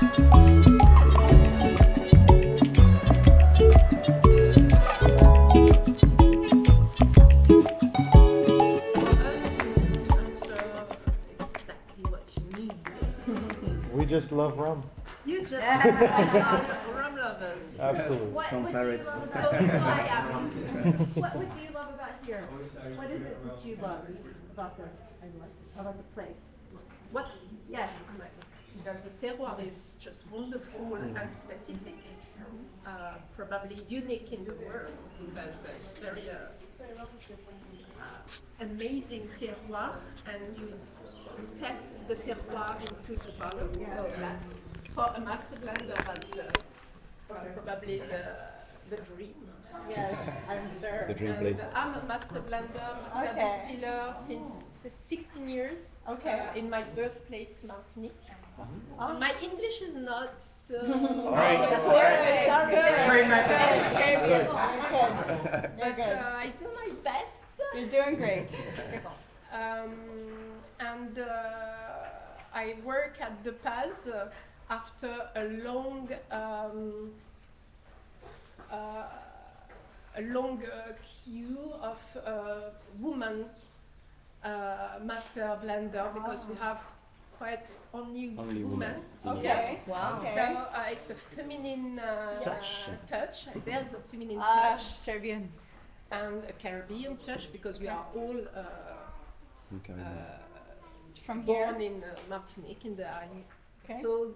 We just love rum. You just rum lovers. Absolutely. What do you love about So I am. what do you love about here? What is it that you love about the place? What? Yes. The terroir is just wonderful and specific, probably unique in the world because it's very amazing terroir, and you test the terroir into the bottle. So that's for a master blender. That's probably the dream. Yes, I'm sure. The dream And place. I'm a master blender, master Okay. distiller since 16 years Okay. in my birthplace, Martinique. Oh. My English is not so. right. That's All right. Sorry. Good. But I do my best. You're doing great. And I work at Depaz after a long queue of women master blender because we have quite only women. Okay. Wow. Okay. So it's a feminine touch. There's a feminine Ah, touch très bien. and a Caribbean touch because we are all From here. born in Martinique in the island. Okay. So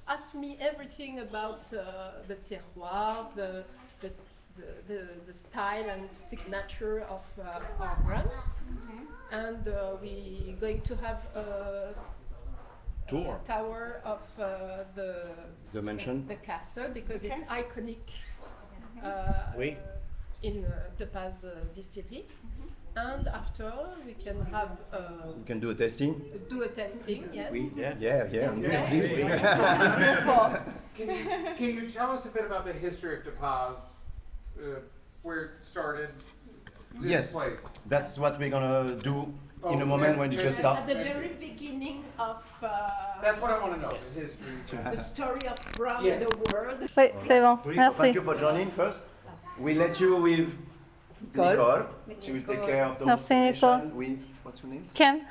ask me everything about the terroir, the style and signature of our rums. And we're going to have a Tour. tower of the Mansion. the castle because it's iconic Oui. in Depaz Distillery. And after we can have You can do a tasting. do a testing, yes. Yeah. Please. Can you tell us a bit about the history of Depaz, where it started? This Yes, place? that's what we're gonna do in a Oh, moment yes, when you yes. just At start. the very beginning of That's what I want to know. The history. the story of rum Yeah. in the world. Oui, c'est bon. So Merci. thank you for joining first. We let you with Nicole. She will take care of the Merci, installation with, what's her name? Kim?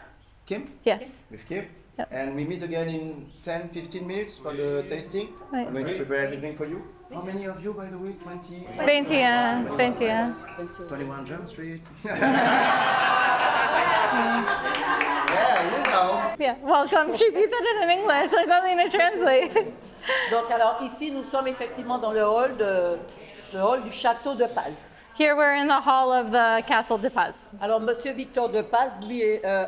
Kim? Yes. With Kim. Yep. And we meet again in 10-15 minutes for the tasting. Right. I'm going to prepare everything for you. How many of you, by the way? 20? 21. 21. 21 Jump Street. Yeah, you know. Yeah, welcome. She said it in English. There's nothing to translate. Donc alors ici nous sommes effectivement dans le hall du château de Paz. Here we're in the hall of the Castle de Paz. Alors Monsieur Victor de Paz, lui,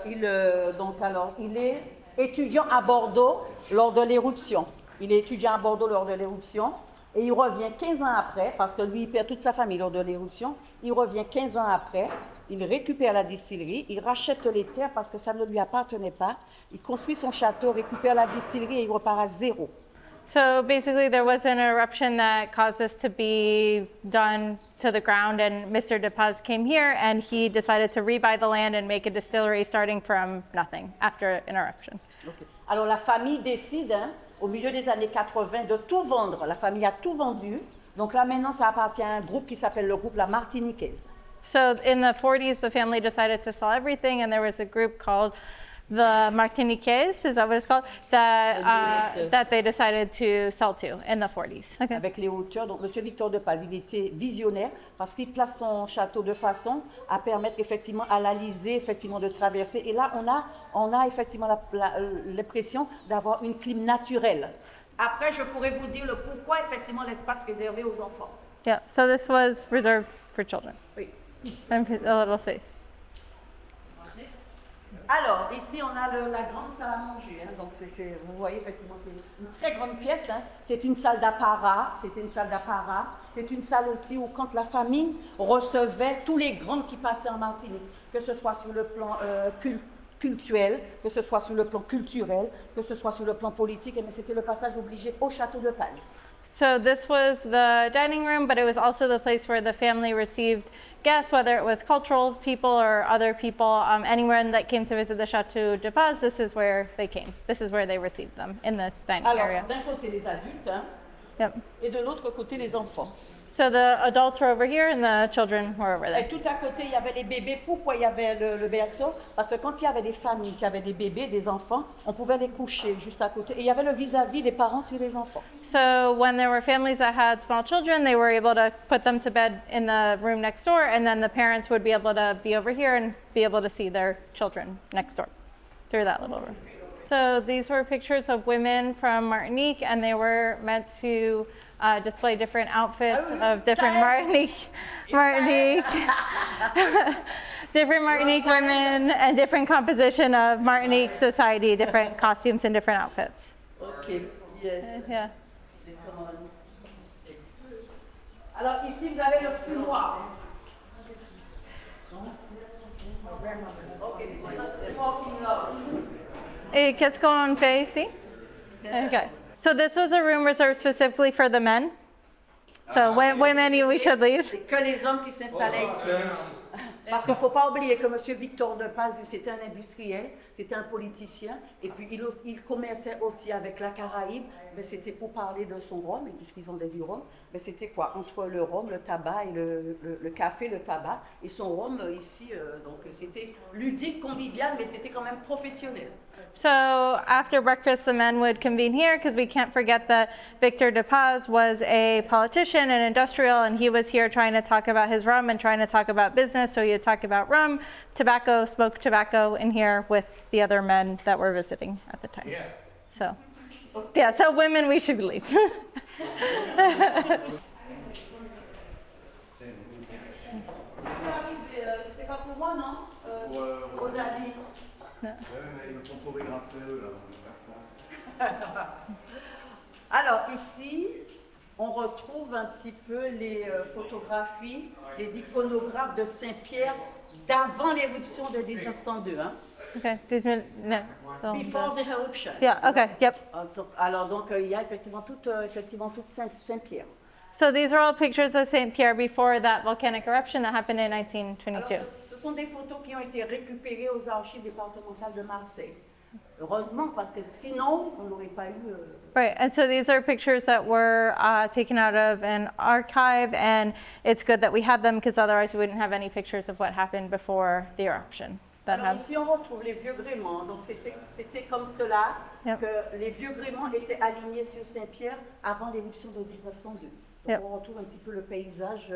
il est étudiant à Bordeaux lors de l'éruption. Il est étudiant à Bordeaux lors de l'éruption et il revient 15 ans après, parce que lui il perd toute sa famille lors de l'éruption. Il revient 15 ans après, il récupère la distillerie, il rachète les terres parce que ça ne lui appartenait pas. Il construit son château, récupère la distillerie et il repart à zéro. So basically, there was an eruption that caused this to be done to the ground, and Mr. Depaz came here and he decided to rebuy the land and make a distillery starting from nothing after an eruption. Okay. Alors la famille décide, au milieu des années 80, de tout vendre. La famille a tout vendu. Donc là maintenant, ça appartient à un groupe qui s'appelle le groupe La Martiniquaise. So in the 40s, the family decided to sell everything, and there was a group called the Martiniquais, is that what it's called? That they decided to sell to in the 40s. Okay. Avec les hauteurs. Donc, M. Victor de Paz, il était visionnaire parce qu'il place son château de façon à permettre effectivement à l'Alizé effectivement de traverser. Et là, on a effectivement l'impression d'avoir une clim naturelle. Après, je pourrais vous dire le pourquoi effectivement l'espace réservé aux enfants. Yeah, so this was reserved for children. Oui. And a little space. Alors, ici, on a la grande salle à manger. Donc, vous voyez, effectivement, c'est une très grande pièce. C'est une salle d'apparat. C'était une salle d'apparat. C'est une salle aussi où, quand la famille recevait tous les grands qui passaient en Martinique, que ce soit sur le plan culturel, que ce soit sur le plan culturel, que ce soit sur le plan politique, mais c'était le passage obligé au château de Paz. So this was the dining room, but it was also the place where the family received guests, whether it was cultural people or other people. Anyone that came to visit the Chateau de Paz, this is where they came. This is where they received them, in this dining Alors, area. d'un côté les adultes, hein, Yep. et de l'autre côté les enfants. So the adults were over here and the children were over Et there. tout à côté, il y avait les bébés. Pourquoi il y avait le berceau? Parce que quand il y avait des familles qui avaient des bébés, des enfants, on pouvait les coucher juste à côté. Et il y avait le vis-à-vis des parents sur les enfants. So when there were families that had small children, they were able to put them to bed in the room next door, and then the parents would be able to be over here and be able to see their children next door through that little room. So these were pictures of women from Martinique, and they were meant to display different outfits of different Martinique different Martinique women and different composition of Martinique society, different costumes and different outfits. Ok, yes. Yeah. Alors ici, vous avez le fumoir. Ok, c'est le smoking lodge. Et qu'est-ce qu'on fait ici? Okay. So this was a room reserved specifically for the men. So women, we should leave. C'est que les hommes qui s'installaient ici. Parce qu'il ne faut pas oublier que M. Victor Depaz, c'était un industriel, c'était un politicien, et puis il commerçait aussi avec la Caraïbe, mais c'était pour parler de son rhum, puisqu'ils vendaient du rhum, mais c'était quoi? Entre le rhum, le tabac et le café, le tabac, et son rhum ici, donc c'était ludique, convivial, mais c'était quand même professionnel. So after breakfast, the men would convene here because we can't forget that Victor Depaz was a politician and industrial, and he was here trying to talk about his rum and trying to talk about business. So he would talk about rum, tobacco, smoke tobacco in here with the other men that were visiting at the time. Yeah. So, yeah, so women, we should leave. C'était pas pour moi, non? Rosalie. Alors ici, on retrouve un petit peu les photographies, les iconographes de Saint-Pierre d'avant l'éruption de 1902. Hein? Okay, no, Before the eruption. Yeah, okay, yep. Alors donc il y a effectivement toute Saint-Pierre. So these are all pictures of St. Pierre before that volcanic eruption that happened in Alors, 1922. ce sont des photos qui ont été récupérées aux archives départementales de Marseille. Heureusement, parce que sinon, on n'aurait pas eu... Right, and so these are pictures that were taken out of an archive, and it's good that we had them because otherwise we wouldn't have any pictures of what happened before the eruption. Alors ici, on retrouve les vieux gréements. Donc c'était comme cela que les vieux gréements étaient alignés sur Saint-Pierre avant l'éruption de 1902. Donc on retrouve un petit peu le paysage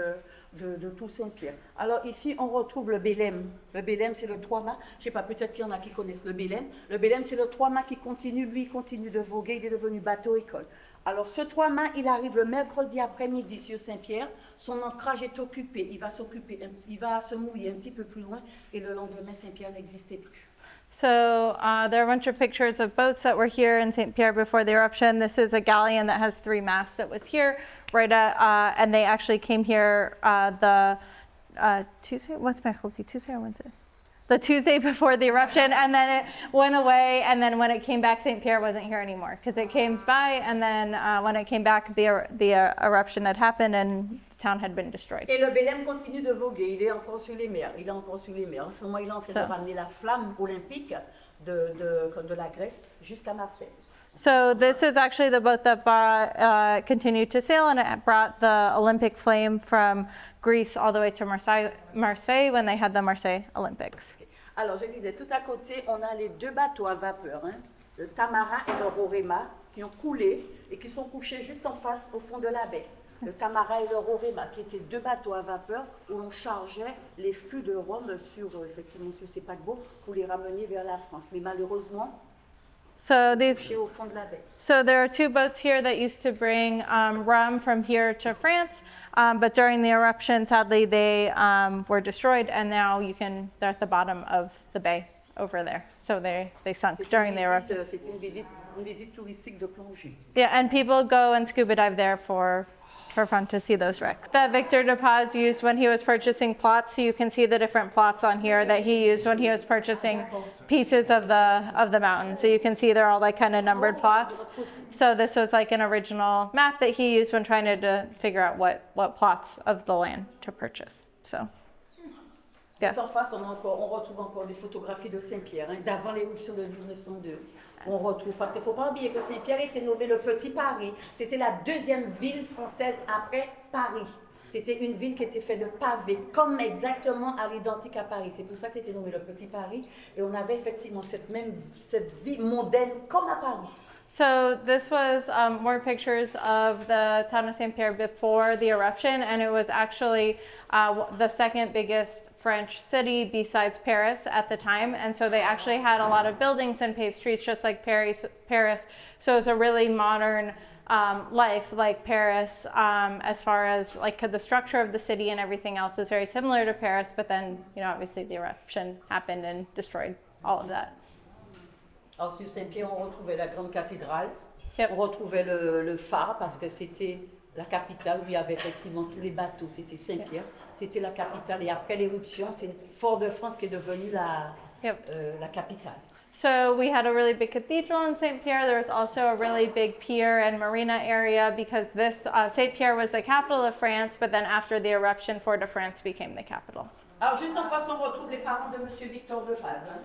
de tout Saint-Pierre. Alors ici, on retrouve le bélème. Le bélème, c'est le trois-mâts. Je ne sais pas, peut-être qu'il y en a qui connaissent le bélème. Le bélème, c'est le trois-mâts qui continue, lui, il continue de voguer. Il est devenu bateau-école. Alors ce trois-mâts, il arrive le mercredi après-midi sur Saint-Pierre. Son ancrage est occupé. Il va se mouiller un petit peu plus loin. Et le lendemain, Saint-Pierre n'existait plus. So there are a bunch of pictures of boats that were here in St. Pierre before the eruption. This is a galleon that has 3 masts that was here, right at, and they actually came here the Tuesday, what's Mercredi, Tuesday or Wednesday? The Tuesday before the eruption, and then it went away, and then when it came back, St. Pierre wasn't here anymore, because it came by, and then when it came back, the eruption had happened, and the town had been destroyed. Et le bélème continue de voguer, il est encore sur les mers, En ce moment, il est en train de ramener la flamme olympique de la Grèce jusqu'à Marseille. So this is actually the boat that continued to sail, and it brought the Olympic flame from Greece all the way to Marseille when they had the Marseille Olympics. Alors, je disais, tout à côté, on a les 2 bateaux à vapeur, hein, le Tamarin et le Rorema, qui ont coulé et qui sont couchés juste en face, au fond de la baie. Le Tamarin et le Rorema, qui étaient 2 bateaux à vapeur où on chargeait les fûts de rhum effectivement, sur ces paquebots pour les ramener vers la France. Mais malheureusement, couchés au fond de la baie. So there are 2 boats here that used to bring rum from here to France, but during the eruption, sadly, they were destroyed, and now they're at the bottom of the bay over there. So they sunk during the eruption. C'est une une visite touristique de plongée. Yeah, and people go and scuba dive there for fun to see those wrecks. That Victor Depaz used when he was purchasing plots, so you can see the different plots on here that he used when he was purchasing pieces of the mountain. So you can see they're all like kind of numbered plots. So this was like an original map that he used when trying to figure out what plots of the land to purchase. So yeah. Juste en face, on retrouve encore des photographies de Saint-Pierre, hein, d'avant l'éruption de 1902. On retrouve, parce qu'il ne faut pas oublier que Saint-Pierre était nommé le Petit Paris. C'était la deuxième ville française après Paris. C'était une ville qui était faite de pavés, comme exactement à l'identique à Paris. C'est pour ça que c'était nommé le Petit Paris. Et on avait effectivement cette vie mondaine comme à Paris. So this was more pictures of the town of Saint-Pierre before the eruption, and it was actually the second biggest French city besides Paris at the time. And so they actually had a lot of buildings and paved streets just like Paris. So it was a really modern life like Paris, as far as like the structure of the city and everything else is very similar to Paris, but then, you know, obviously the eruption happened and destroyed all of that. Alors sur Saint-Pierre, on retrouvait la grande cathédrale, Yep. on retrouvait le phare parce que c'était la capitale où il y avait effectivement tous les bateaux, c'était Saint-Pierre, c'était la capitale et après l'éruption, c'est Fort-de-France qui est devenue la capitale. So we had a really big cathedral in St. Pierre. There was also a really big pier and marina area because this St. Pierre was the capital of France, but then after the eruption, Fort-de-France became the capital. Alors juste en face, on retrouve les parents de Monsieur Victor Depaz. Hein.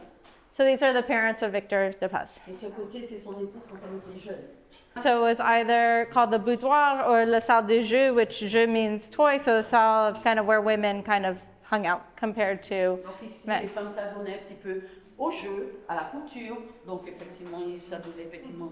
So these are the parents of Victor Depaz. Et ce côté, c'est son épouse quand elle était jeune. So it was either called the boudoir or la salle de jeu, which jeu means toy, so the salle of kind of where women kind of hung out compared to Donc ici, men. les femmes s'adonnaient un petit peu au jeu, à la couture. Donc effectivement, ils s'adonnaient effectivement.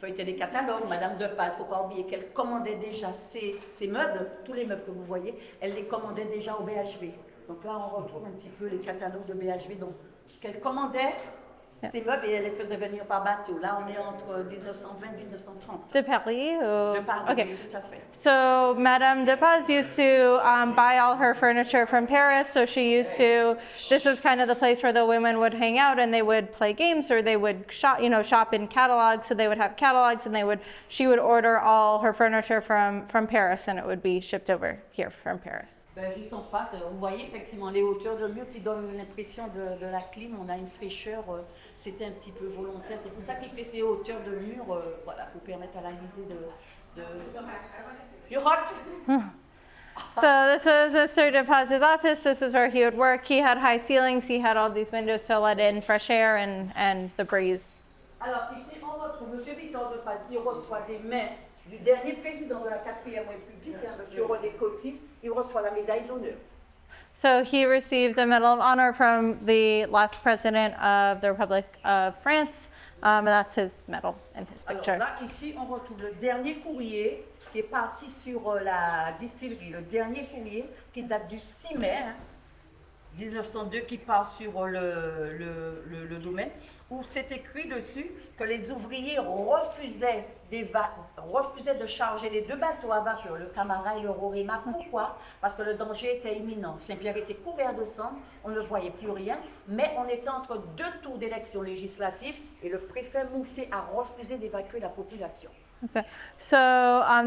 Feuilletaient des catalogues. Madame Depaz, il ne faut pas oublier qu'elle commandait déjà ses meubles, tous les meubles que vous voyez, elle les commandait déjà au BHV. Donc là, on retrouve un petit peu les catalogues de BHV. Donc qu'elle commandait ces meubles et elle les faisait venir par bateau. Là, on est entre 1920 et 1930. De Paris? De Paris, Okay. oui, tout à fait. So Madame Depaz used to buy all her furniture from Paris. So she used to, this is kind of the place where the women would hang out and they would play games or they would shop in catalogs. So they would have catalogs and she would order all her furniture from Paris and it would be shipped over here from Paris. Ben, juste en face, vous voyez effectivement les hauteurs de mur qui donnent l'impression de la clim. On a une fraîcheur, c'était un petit peu volontaire. C'est pour ça qu'il fait ces hauteurs de mur, voilà, pour permettre à la lisée de... You're hot? So this is Mr. Depaz's office. This is where he would work. He had high ceilings. He had all these windows to let in fresh air and the breeze. Alors ici, on retrouve M. Victor Depaz qui reçoit des mains du dernier président de la 4e République, M. René Coty. Il reçoit la médaille d'honneur. So he received a Medal of Honor from the last president of the Republic of France, and that's his medal in his Alors picture. là, ici, on retrouve le dernier courrier qui est parti sur la distillerie, le dernier courrier qui date du 6 mai 1902, qui part sur le domaine, où c'est écrit dessus que les ouvriers refusaient de charger les deux bateaux à vapeur, le Camara et le Roraima. Pourquoi? Parce que le danger était imminent. Saint-Pierre était couvert de cendres, on ne voyait plus rien, mais on était entre deux tours d'élections législatives et le préfet Moutet a refusé d'évacuer la population. Okay. So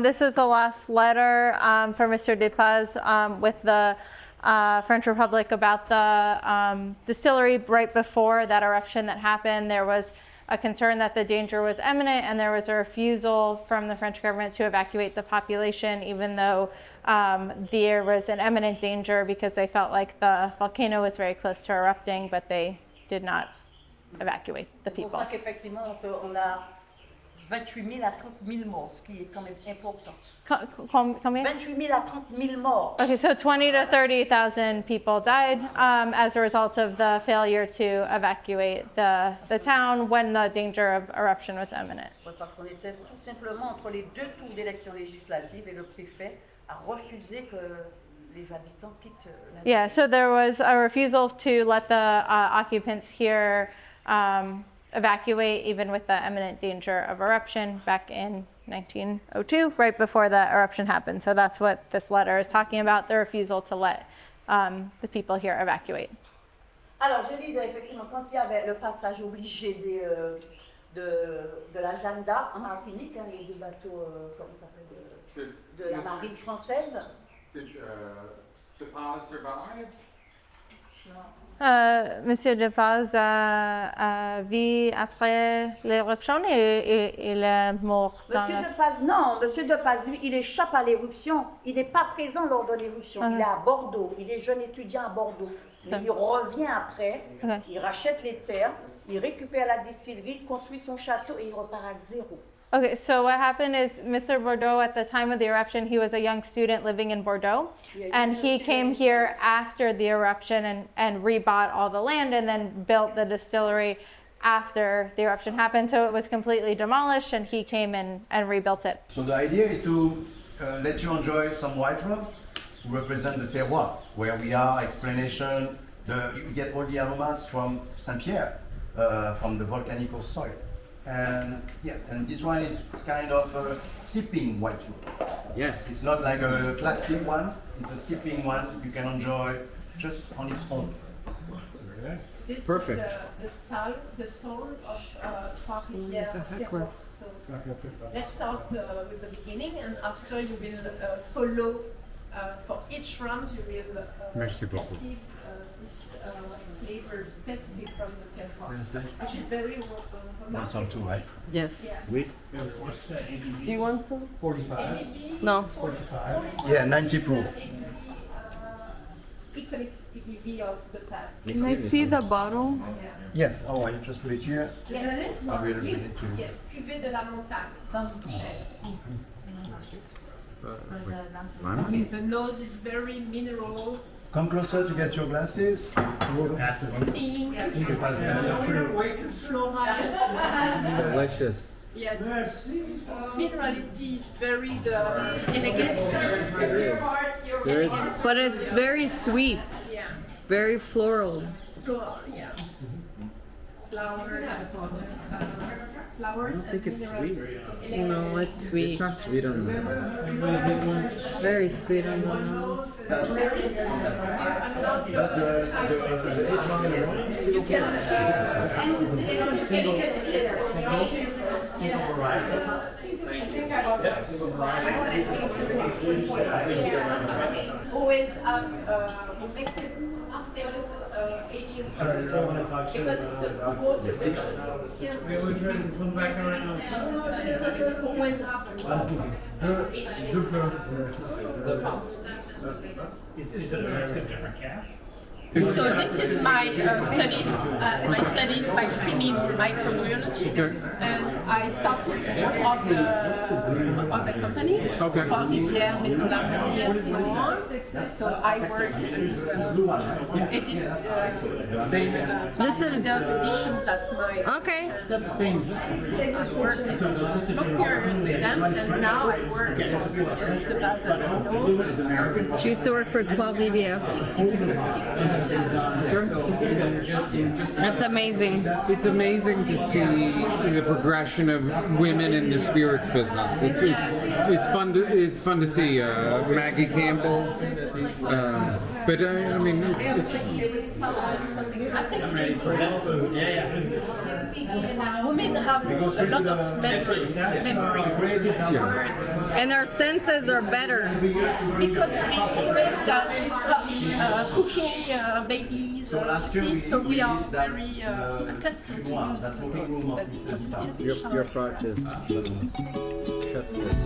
this is the last letter from Mr. Depaz with the French Republic about the distillery. Right before that eruption that happened, there was a concern that the danger was imminent, and there was a refusal from the French government to evacuate the population, even though there was an imminent danger because they felt like the volcano was very close to erupting, but they did not evacuate the C'est pour people. ça qu'effectivement, on a 28 000 à 30 000 morts, ce qui est quand même important. Combien? 28 000 à 30 000 morts. Okay, so 20 to 30,000 people died as a result of the failure to evacuate the town when the danger of eruption was imminent. Ouais, parce qu'on était tout simplement entre les deux tours d'élections législatives et le préfet a refusé que les habitants quittent la ville. Yeah, so there was a refusal to let the occupants here evacuate, even with the imminent danger of eruption back in 1902, right before the eruption happened. So that's what this letter is talking about, the refusal to let the people here evacuate. Alors, je disais effectivement, quand il y avait le passage obligé de la Jeanne d'Arc en Martinique, hein, les deux bateaux, comment ça s'appelle, de la marine française. Depaz survive? Monsieur Depaz a vu après l'éruption et il est mort dans Monsieur Depaz, non, Monsieur Depaz, lui, il échappe à l'éruption. Il n'est pas présent lors de l'éruption. Il est à Bordeaux. Il est jeune étudiant à Bordeaux. Mais il revient après, il rachète les terres, il récupère la distillerie, construit son château et il repart à zéro. Okay, so what happened is Mr. Bordeaux, at the time of the eruption, he was a young student living in Bordeaux, and he came here after the eruption and rebought all the land and then built the distillery after the eruption happened. So it was completely demolished, and he came in and rebuilt it. So the idea is to let you enjoy some white rum to represent the terroir, where we are, explanation, you get all the aromas from Saint-Pierre, from the volcanic soil. And yeah, and this one is kind of a sipping white rum. Yes. It's not like a classic one, it's a sipping one you can enjoy just on its own. This Perfect. is the soul of Pouppeville terroir. So let's start with the beginning, and after you will follow for each rums you will Merci beaucoup. receive this flavor specific from the terroir, which is very Want some too, right? Yes. Oui. Do you want some? ABV, No. 45. Yeah, 90 proof. Equally ABV of the past. Can I see the bottle? Yes, oh, I just put it here. And this I will one read is, it to you. yes, cuvée de la montagne, dans le chef. Okay, the nose is very mineral, Come closer to get your glasses. pink, floral. Delicious. Yes. Minerality is very the elegance. Your elegance. But it's very sweet, Yeah. very floral. Floral, yeah. Flowers. I think it's sweet. No, it's It's sweet. not sweet on the Very sweet on the nose. That's the age rum in the rum. You can single always we make it after a little aging process because it's a small production. Always have Is it a mix of different casks? So this is my studies by chemie microbiology, and I started in other company, Pouppeville, Maison d'Harmonie, and so on. So I work it is those editions. That's my Okay. I work long period with them, and now I work at Depaz Distillery. She used to work for Pouppeville. 16 That's amazing. It's amazing to see the progression of women in the spirits business. It's fun to see Maggie Campbell. But I mean, I think women have a lot of memories, And our senses are better. because we always cooking babies or seeds, so we are very accustomed to use those. But your approach is chef's kiss.